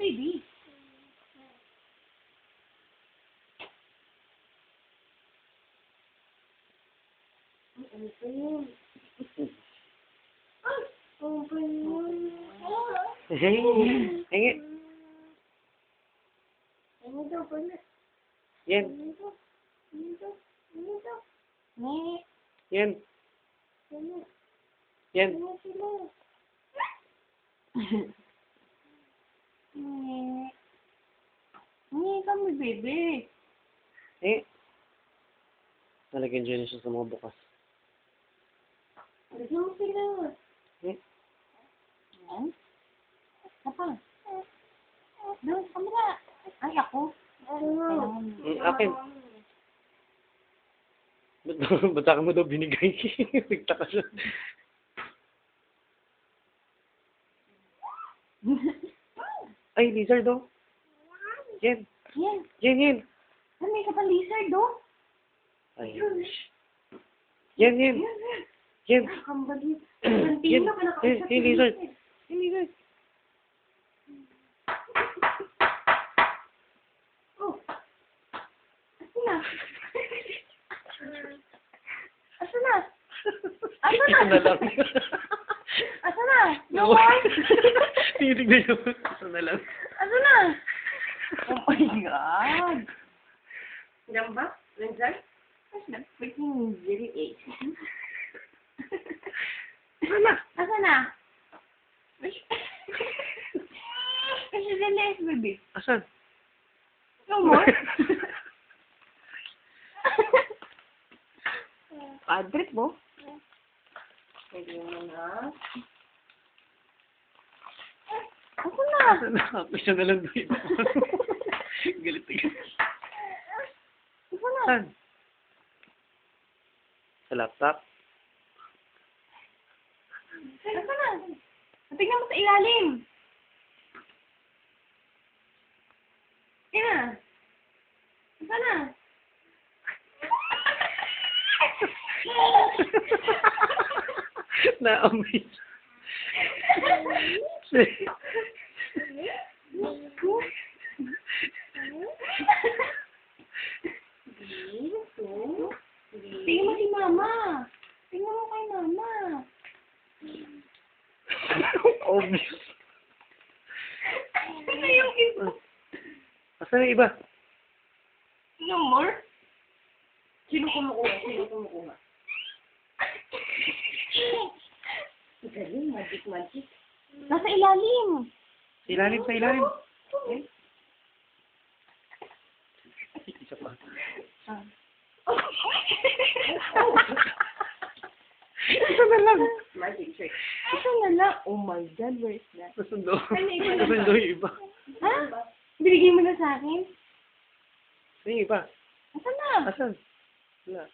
baby. Ano pa yun? Ay! Ano pa yun? Hingi. Ano daw pa na? Yan. Ano daw? Ano daw? Ano daw? Yan. Ano? Yan. Ano sila? Hingi kami, baby. Hingi. Nalagyan dyan siya sa mga bukas. Ano sila? Hingi. Yan. Apa? Doon, kamera. Ay, ako. Ano? Akin. Ba't ka mo daw binigay? Bigta ka siya. Ay, lizard daw. Yan. Yan. Yan. Ay, may kapal lizard, do. Ay. Yan. Yan. Kambali. Yan. Kantina ka nakausap. Yan, lizard. Yan, lizard. Oh. Asa na? Asa na? Asa na? Ito na lang. Asa na? No more? Tinitignan niyo. Ito na lang. Asa na? Oh my God. Diyan ba? Nandiyan? Freaking very age. Asa na? Asa na? Kasi the baby. Asan? No more? Bad trip mo? Pwede mo na. Ako na. Asan na? Isa na lang doon. Galit na galit. Ako na. Saan? Sa laptop? Ako na. Tingnan mo sa ilalim. Ina. Asa na? Na-amaze. Tingnan mo si mama. Tingnan mo kay mama. Obvious. Ano na yung iba? Asan na iba? No more? Sino kumukuha? Sino kumukuha? Galing, magic. Nasa ilalim. Sa ilalim, sa ilalim. Isa pa. Isa na lang. Magic trick. Ito na lang. Oh my God, where is that? Nasundo. Ano iba na ba? Nasundo yung iba. Ha? Binigay mo na sa akin? Ano yung iba? Asan na? Asan? Wala.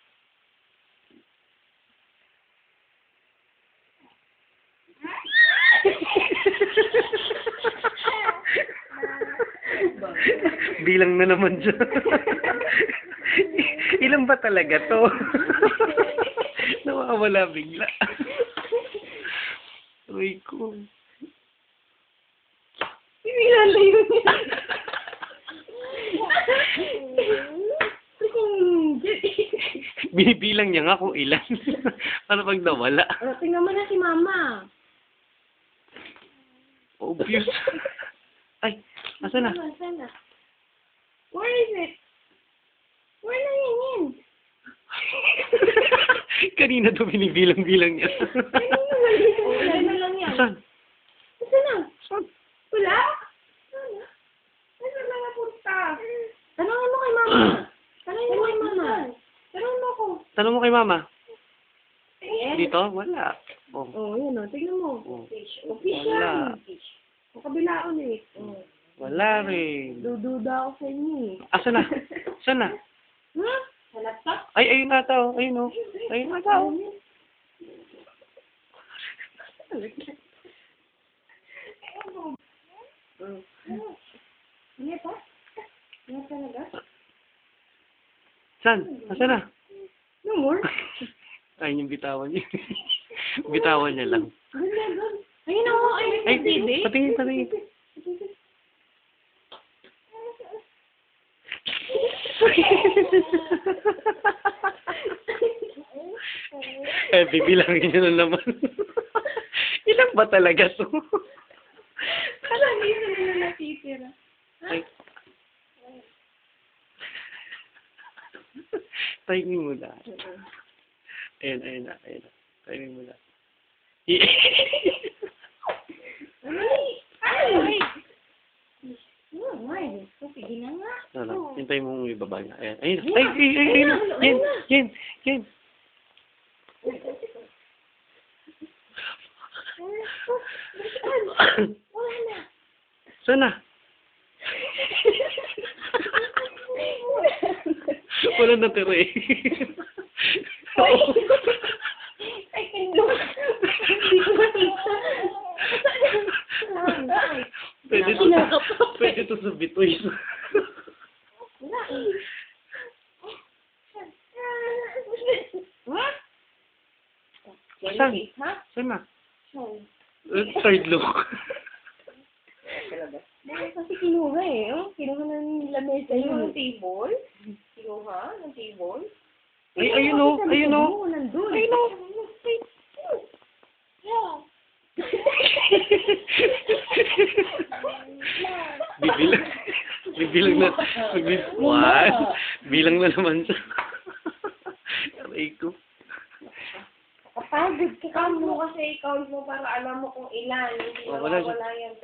Bilang na naman siya. Ilan ba talaga to? Nawawala bigla. Uy ko. Pinilala yun. Binibilang niya nga kung ilan. Para pag nawala. Tingnan mo na si mama. Obvious. Ay, asan na? Asa na? Where is it? Where na yan? Kanina to binibilang-bilang niya. Wala na lang yan. Asan? Asa na? Saan? Wala? Asa na napunta? Tanongin mo kay mama. Tanongin mo kay mama. Tanongin mo ako. Tanong mo kay mama. Ayan. Dito? Wala. Oh. Oh, yan o. Tignan mo. Oh. Fish Wala. yan. O kabilaan eh. Oh. Wala rin. Dududa ako sa inyo eh. Asan na? Asan na? Ha? Sa laptop? Ay, ayun na tao. Ayun o. Ayun na tao. Ano pa? Ano talaga? Saan? Asan na? No more? Ayun yung bitawan niya. Bitawan niya lang. Ganyan, ganyan. Ayun ako. Ay, patingin. Bibilangin nyo na naman. Ilan ba talaga to? Alam, isa na lang natitira. Ay. Timing mo lang. Ayun na. Timing mo lang. Ay! Ay, sige na nga. Ano, hintayin mo yung ibaba niya. Ayun. Ayun. Yan. Wala na. Sana? Wala na tira eh. Ay, pindot. Hindi ko makita. Pwede to sa bitoy. Wala eh. What? Saan? Ha? Saan na? Saan? Third look. Kasi kinuha eh. Oh, kinuha ng lamesa yung table. Kinuha ng table. Ay, ayun o. Ayun o. Nandun. Ayun o. Bibilang na. What? Bilang na naman siya. Aray ko. Kapagod ka. Count mo kasi, count mo para alam mo kung ilan. Hindi Oh, wala siya. wala yan.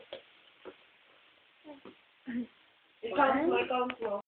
I-count mo.